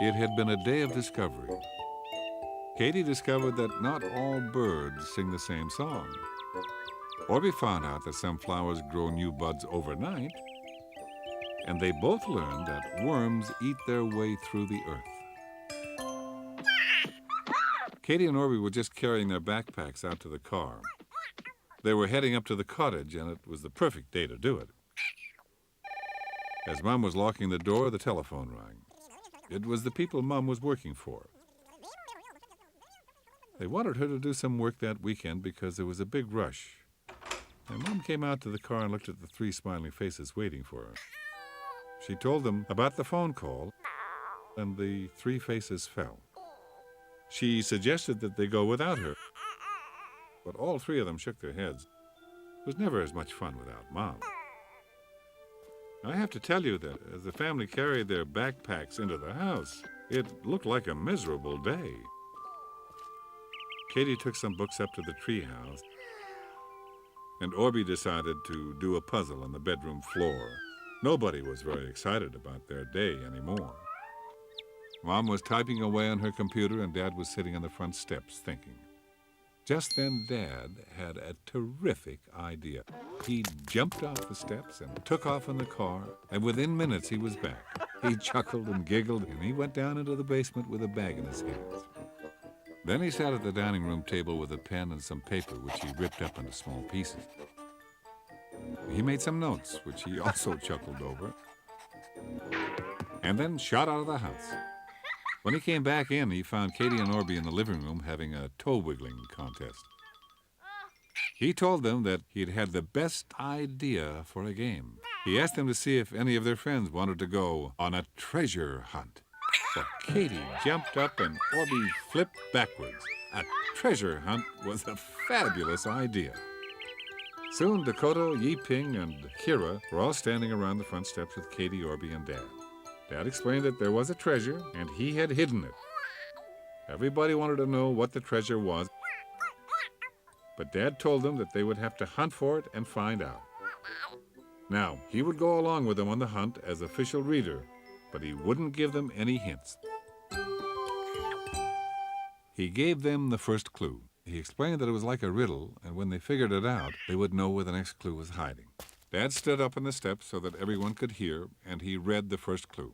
It had been a day of discovery. Katie discovered that not all birds sing the same song. Orbie found out that some flowers grow new buds overnight, and they both learned that worms eat their way through the earth. Katie and Orbie were just carrying their backpacks out to the car. They were heading up to the cottage, and it was the perfect day to do it. As Mom was locking the door, the telephone rang. It was the people Mom was working for. They wanted her to do some work that weekend because there was a big rush. And Mom came out to the car and looked at the three smiling faces waiting for her. She told them about the phone call, and the three faces fell. She suggested that they go without her, but all three of them shook their heads. It was never as much fun without Mom. I have to tell you that as the family carried their backpacks into the house, it looked like a miserable day. Katie took some books up to the treehouse, and Orbie decided to do a puzzle on the bedroom floor. Nobody was very excited about their day anymore. Mom was typing away on her computer, and Dad was sitting on the front steps thinking. Just then, Dad had a terrific idea. He jumped off the steps and took off in the car, and within minutes he was back. He chuckled and giggled, and he went down into the basement with a bag in his hands. Then he sat at the dining room table with a pen and some paper, which he ripped up into small pieces. He made some notes, which he also chuckled over, and then shot out of the house. When he came back in, he found Katie and Orbie in the living room having a toe-wiggling contest. He told them that he'd had the best idea for a game. He asked them to see if any of their friends wanted to go on a treasure hunt. Well, Katie jumped up and Orbie flipped backwards. A treasure hunt was a fabulous idea. Soon, Dakota, Yi-Ping, and Kira were all standing around the front steps with Katie, Orbie, and Dad. Dad explained that there was a treasure, and he had hidden it. Everybody wanted to know what the treasure was, but Dad told them that they would have to hunt for it and find out. Now, he would go along with them on the hunt as official reader, but he wouldn't give them any hints. He gave them the first clue. He explained that it was like a riddle, and when they figured it out, they would know where the next clue was hiding. Dad stood up on the steps so that everyone could hear, and he read the first clue.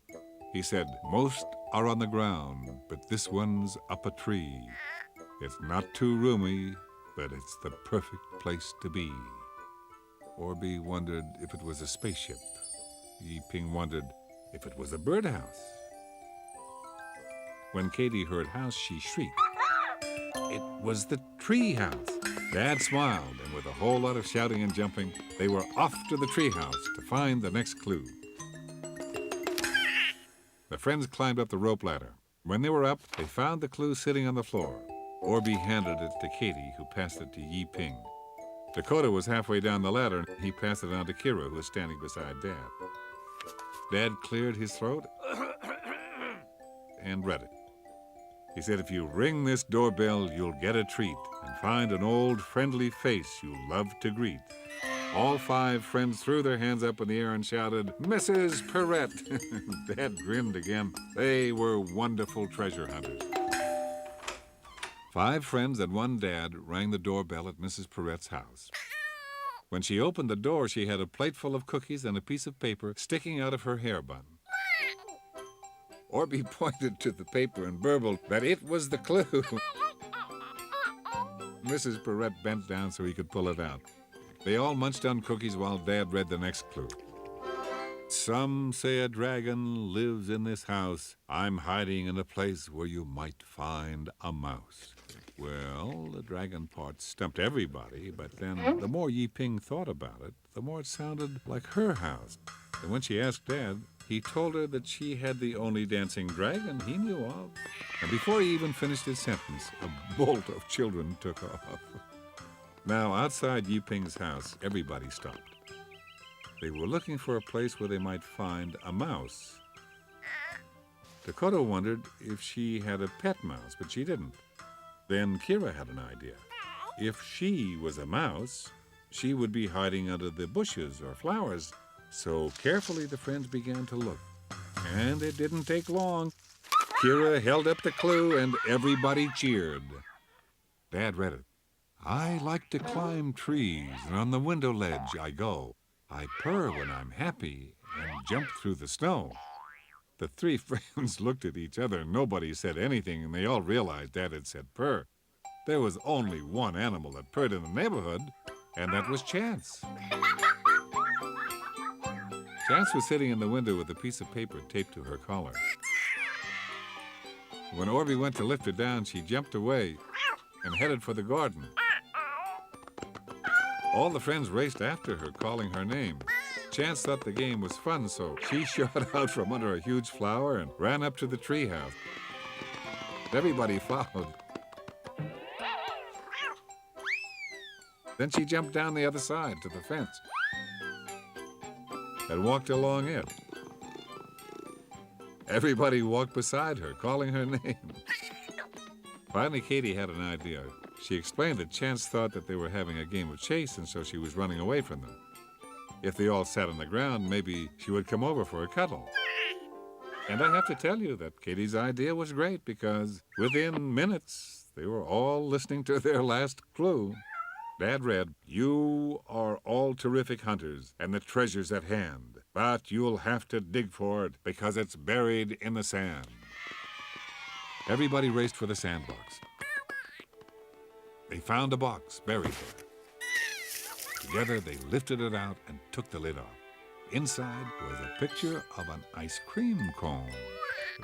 He said, "Most are on the ground, but this one's up a tree. It's not too roomy, but it's the perfect place to be." Orbie wondered if it was a spaceship. Yi-Ping wondered if it was a birdhouse. When Katie heard house, she shrieked. It was the tree house. Dad smiled, and with a whole lot of shouting and jumping, they were off to the tree house to find the next clue. The friends climbed up the rope ladder. When they were up, they found the clue sitting on the floor. Orbie handed it to Katie, who passed it to Yi-Ping. Dakota was halfway down the ladder, and he passed it on to Kira, who was standing beside Dad. Dad cleared his throat and read it. He said, "If you ring this doorbell, you'll get a treat and find an old friendly face you love to greet." All 5 friends threw their hands up in the air and shouted, "Mrs. Perrette!" Dad grinned again. They were wonderful treasure hunters. 5 friends and 1 dad rang the doorbell at Mrs. Perrette's house. When she opened the door, she had a plate full of cookies and a piece of paper sticking out of her hair bun. Orbie pointed to the paper and burbled that it was the clue. Mrs. Perrette bent down so he could pull it out. They all munched on cookies while Dad read the next clue. "Some say a dragon lives in this house. I'm hiding in a place where you might find a mouse." Well, the dragon part stumped everybody, but then the more Yi-Ping thought about it, the more it sounded like her house. And when she asked Dad, he told her that she had the only dancing dragon he knew of. And before he even finished his sentence, a bolt of children took off. Now, outside Yi-Ping's house, everybody stopped. They were looking for a place where they might find a mouse. Dakota wondered if she had a pet mouse, but she didn't. Then Kira had an idea. If she was a mouse, she would be hiding under the bushes or flowers. So carefully the friends began to look. And it didn't take long. Kira held up the clue and everybody cheered. Dad read it. I like to climb trees, and on the window ledge I go. I purr when I'm happy and jump through the snow. The three friends looked at each other. Nobody said anything, and they all realized Dad had said purr. There was only one animal that purred in the neighborhood, and that was Chance. Chance was sitting in the window with a piece of paper taped to her collar. When Orbie went to lift her down, she jumped away and headed for the garden. All the friends raced after her, calling her name. Chance thought the game was fun, so she shot out from under a huge flower and ran up to the treehouse. Everybody followed. Then she jumped down the other side to the fence and walked along it. Everybody walked beside her, calling her name. Finally, Katie had an idea. She explained that Chance thought that they were having a game of chase, and so she was running away from them. If they all sat on the ground, maybe she would come over for a cuddle. And I have to tell you that Katie's idea was great, because within minutes, they were all listening to their last clue. Dad read, "You are all terrific hunters, and the treasure's at hand. But you'll have to dig for it, because it's buried in the sand." Everybody raced for the sandbox. They found a box buried there. Together, they lifted it out and took the lid off. Inside was a picture of an ice cream cone.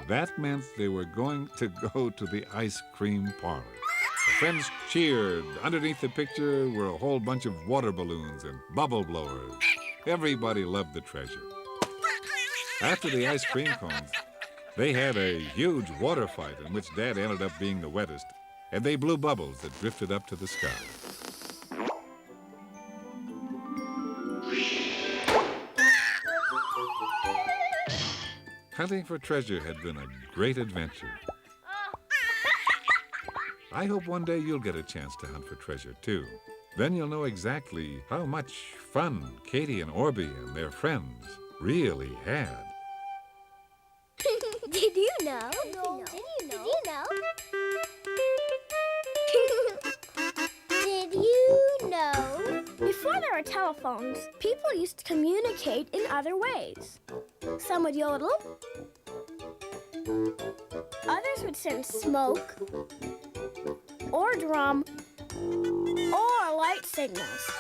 That meant they were going to go to the ice cream parlor. The friends cheered. Underneath the picture were a whole bunch of water balloons and bubble blowers. Everybody loved the treasure. After the ice cream cones, they had a huge water fight in which Dad ended up being the wettest, and they blew bubbles that drifted up to the sky. Hunting for treasure had been a great adventure. I hope one day you'll get a chance to hunt for treasure, too. Then you'll know exactly how much fun Katie and Orbie and their friends really had. Did you know? Did you know? Did you know? Before there were telephones, people used to communicate in other ways. Some would yodel. Others would send smoke, or drum, or light signals.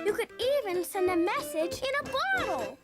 You could even send a message in a bottle.